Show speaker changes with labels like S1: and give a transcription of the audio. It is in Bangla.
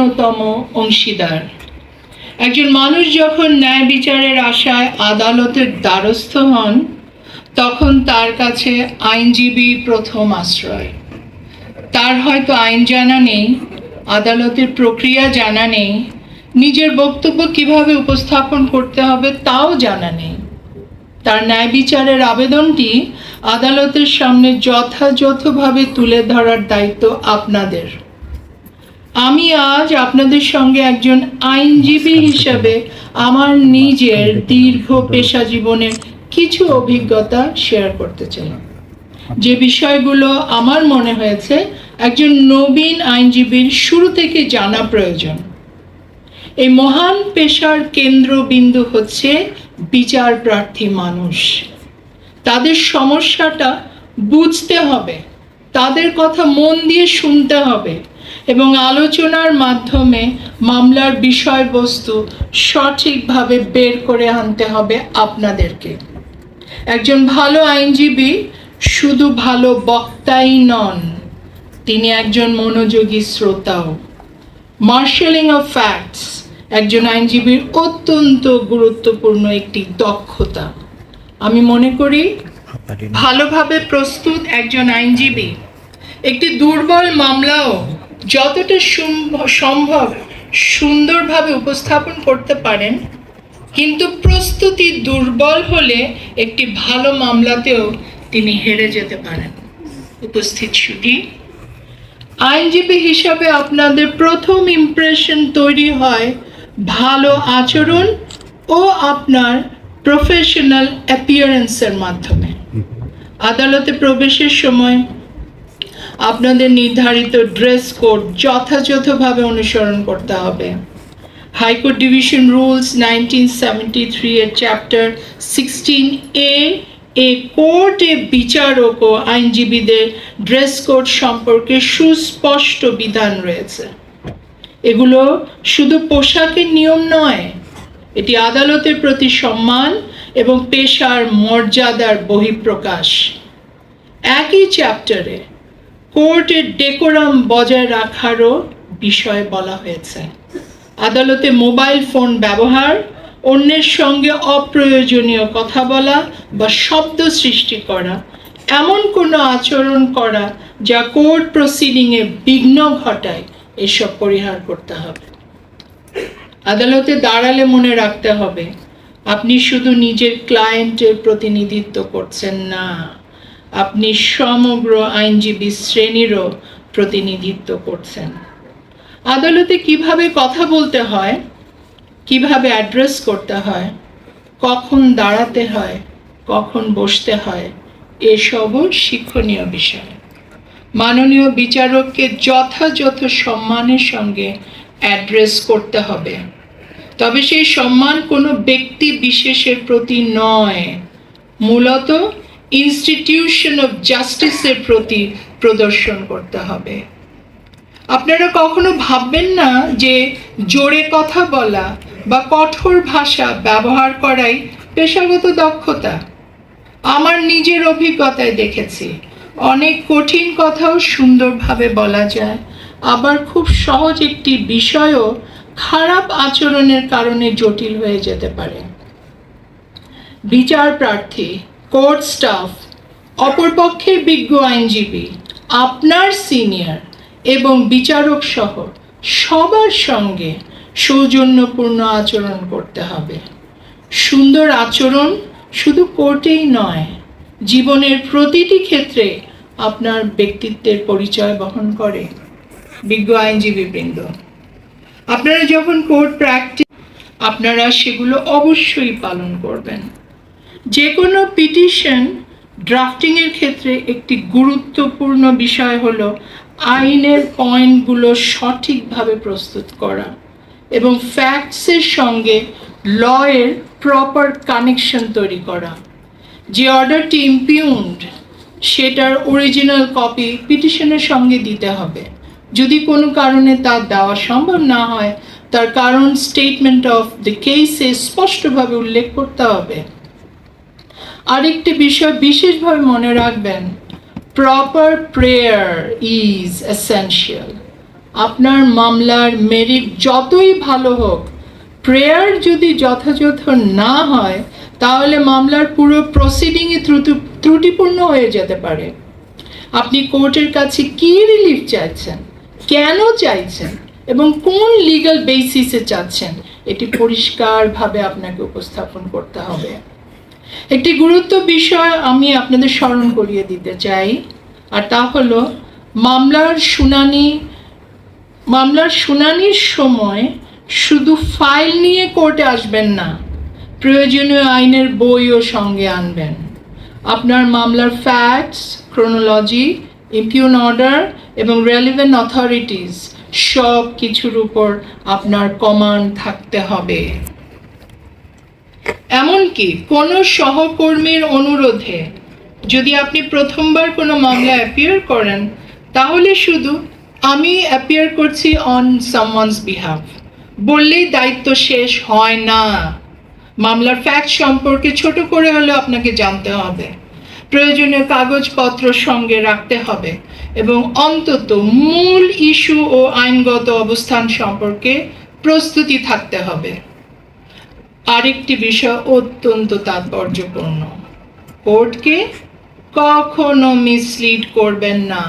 S1: অন্যতম অংশীদার। একজন মানুষ যখন ন্যায় বিচারের আশায় আদালতের দ্বারস্থ হন, তখন তার কাছে আইনজীবী প্রথম আশ্রয়। তার হয়তো আইন জানা নেই, আদালতের প্রক্রিয়া জানা নেই, নিজের বক্তব্য কিভাবে উপস্থাপন করতে হবে তাও জানা নেই। তার ন্যায় বিচারের আবেদনটি আদালতের সামনে যথাযথভাবে তুলে ধরার দায়িত্ব আপনাদের। আমি আজ আপনাদের সঙ্গে একজন আইনজীবী হিসেবে আমার নিজের দীর্ঘ পেশা জীবনের কিছু অভিজ্ঞতা শেয়ার করতে চাই, যে বিষয়গুলো আমার মনে হয়েছে একজন নবীন আইনজীবীর শুরু থেকে জানা প্রয়োজন। এই মহান পেশার কেন্দ্রবিন্দু হচ্ছে বিচার প্রার্থী মানুষ। তাদের সমস্যাটা বুঝতে হবে, তাদের কথা মন দিয়ে শুনতে হবে এবং আলোচনার মাধ্যমে মামলার বিষয়বস্তু সঠিকভাবে বের করে আনতে হবে আপনাদেরকে। একজন ভালো আইনজীবী শুধু ভালো বক্তাই নন, তিনি একজন মনোযোগী শ্রোতাও। মার্শালিং অফ ফ্যাক্টস একজন আইনজীবীর অত্যন্ত গুরুত্বপূর্ণ একটি দক্ষতা। আমি মনে করি ভালোভাবে প্রস্তুত একজন আইনজীবী একটি দুর্বল মামলাও যতটা সম্ভব সুন্দরভাবে উপস্থাপন করতে পারেন, কিন্তু প্রস্তুতি দুর্বল হলে একটি ভালো মামলাতেও তিনি হেরে যেতে পারেন। উপস্থিত শুধু আইনজীবী হিসাবে আপনাদের প্রথম ইমপ্রেশন তৈরি হয় ভালো আচরণ ও আপনার প্রফেশনাল অ্যাপিয়ারেন্সের মাধ্যমে। আদালতে প্রবেশের সময় আপনাদের নির্ধারিত ড্রেস কোড যথাযথভাবে অনুসরণ করতে হবে। হাইকোর্ট ডিভিশন রুলস 1973 এর চ্যাপ্টার 16A এ কোর্টে বিচারক ও আইনজীবীদের ড্রেস কোড সম্পর্কে সুস্পষ্ট বিধান রয়েছে। এগুলো শুধু পোশাকের নিয়ম নয়, এটি আদালতের প্রতি সম্মান এবং পেশার মর্যাদার বহিঃপ্রকাশ। একই চ্যাপ্টারে কোর্টের ডেকোরাম বজায় রাখারও বিষয় বলা হয়েছে। আদালতে মোবাইল ফোন ব্যবহার, অন্যের সঙ্গে অপ্রয়োজনীয় কথা বলা বা শব্দ সৃষ্টি করা, এমন কোনো আচরণ করা যা কোর্ট প্রসিডিংয়ে বিঘ্ন ঘটায়, এসব পরিহার করতে হবে। আদালতে দাঁড়ালে মনে রাখতে হবে আপনি শুধু নিজের ক্লায়েন্টের প্রতিনিধিত্ব করছেন না, আপনি সমগ্র আইনজীবী শ্রেণীরও প্রতিনিধিত্ব করছেন। আদালতে কিভাবে কথা বলতে হয়, কিভাবে অ্যাড্রেস করতে হয়, কখন দাঁড়াতে হয়, কখন বসতে হয়, এসবও শিক্ষণীয় বিষয়। মাননীয় বিচারককে যথাযথ সম্মানের সঙ্গে অ্যাড্রেস করতে হবে, তবে সেই সম্মান কোনো ব্যক্তি বিশেষের প্রতি নয়, মূলত ইনস্টিটিউশন অফ জাস্টিসের প্রতি প্রদর্শন করতে হবে। আপনারা কখনো ভাববেন না যে জোরে কথা বলা বা কঠোর ভাষা ব্যবহার করাই পেশাগত দক্ষতা। আমার নিজের অভিজ্ঞতায় দেখেছি অনেক কঠিন কথাও সুন্দরভাবে বলা যায়, আবার খুব সহজ একটি বিষয়ও খারাপ আচরণের কারণে জটিল হয়ে যেতে পারে। বিচার প্রার্থী, কোর্ট স্টাফ, অপরপক্ষের বিজ্ঞ আইনজীবী, আপনার সিনিয়র এবং বিচারক সহ সবার সঙ্গে সৌজন্যপূর্ণ আচরণ করতে হবে। সুন্দর আচরণ শুধু কোর্টেই নয়, জীবনের প্রতিটি ক্ষেত্রে আপনার ব্যক্তিত্বের পরিচয় বহন করে। বিজ্ঞ আইনজীবীবৃন্দ, আপনারা যখন কোর্ট প্র্যাকটিস, আপনারা সেগুলো অবশ্যই পালন করবেন। যে কোনো পিটিশন ড্রাফটিংয়ের ক্ষেত্রে একটি গুরুত্বপূর্ণ বিষয় হলো আইনের পয়েন্টগুলো সঠিকভাবে প্রস্তুত করা এবং ফ্যাক্টসের সঙ্গে লয়ের প্রপার কানেকশন তৈরি করা। যে অর্ডারটি ইমপিউন্ড, সেটার অরিজিনাল কপি পিটিশনের সঙ্গে দিতে হবে। যদি কোনো কারণে তা দেওয়া সম্ভব না হয়, তার কারণ স্টেটমেন্ট অফ দ্য কেসে স্পষ্টভাবে উল্লেখ করতে হবে। আরেকটি বিষয় বিশেষভাবে মনে রাখবেন, প্রপার প্রেয়ার ইজ এসেনশিয়াল। আপনার মামলার মেরিট যতই ভালো হোক, প্রেয়ার যদি যথাযথ না হয় তাহলে মামলার পুরো প্রসিডিংই ত্রুটিপূর্ণ হয়ে যেতে পারে। আপনি কোর্টের কাছে কি রিলিফ চাইছেন, কেন চাইছেন এবং কোন লিগ্যাল বেসিসে চাচ্ছেন, এটি পরিষ্কারভাবে আপনাকে উপস্থাপন করতে হবে। একটি গুরুত্ব বিষয় আমি আপনাদের স্মরণ করিয়ে দিতে চাই, আর তা হলো মামলার শুনানির সময় শুধু ফাইল নিয়ে কোর্টে আসবেন না, প্রয়োজনীয় আইনের বইও সঙ্গে আনবেন। আপনার মামলার ফ্যাক্টস, ক্রোনোলজি, ইম্পিউন অর্ডার এবং রেলিভেন্ট অথরিটিস সব কিছুর উপর আপনার কমান্ড থাকতে হবে। এমনকি কোনো সহকর্মীর অনুরোধে যদি আপনি প্রথমবার কোনো মামলা অ্যাপিয়ার করেন, তাহলে শুধু আমি অ্যাপিয়ার করছি অন সামওয়ানস বিহাফ বললেই দায়িত্ব শেষ হয় না। মামলার ফ্যাক্ট সম্পর্কে ছোট করে হলেও আপনাকে জানতে হবে, প্রয়োজনীয় কাগজপত্র সঙ্গে রাখতে হবে এবং অন্তত মূল ইস্যু ও আইনগত অবস্থান সম্পর্কে প্রস্তুতি থাকতে হবে। আরেকটি বিষয় অত্যন্ত তাৎপর্যপূর্ণ, কোর্টকে কখনো মিসলিড করবেন না।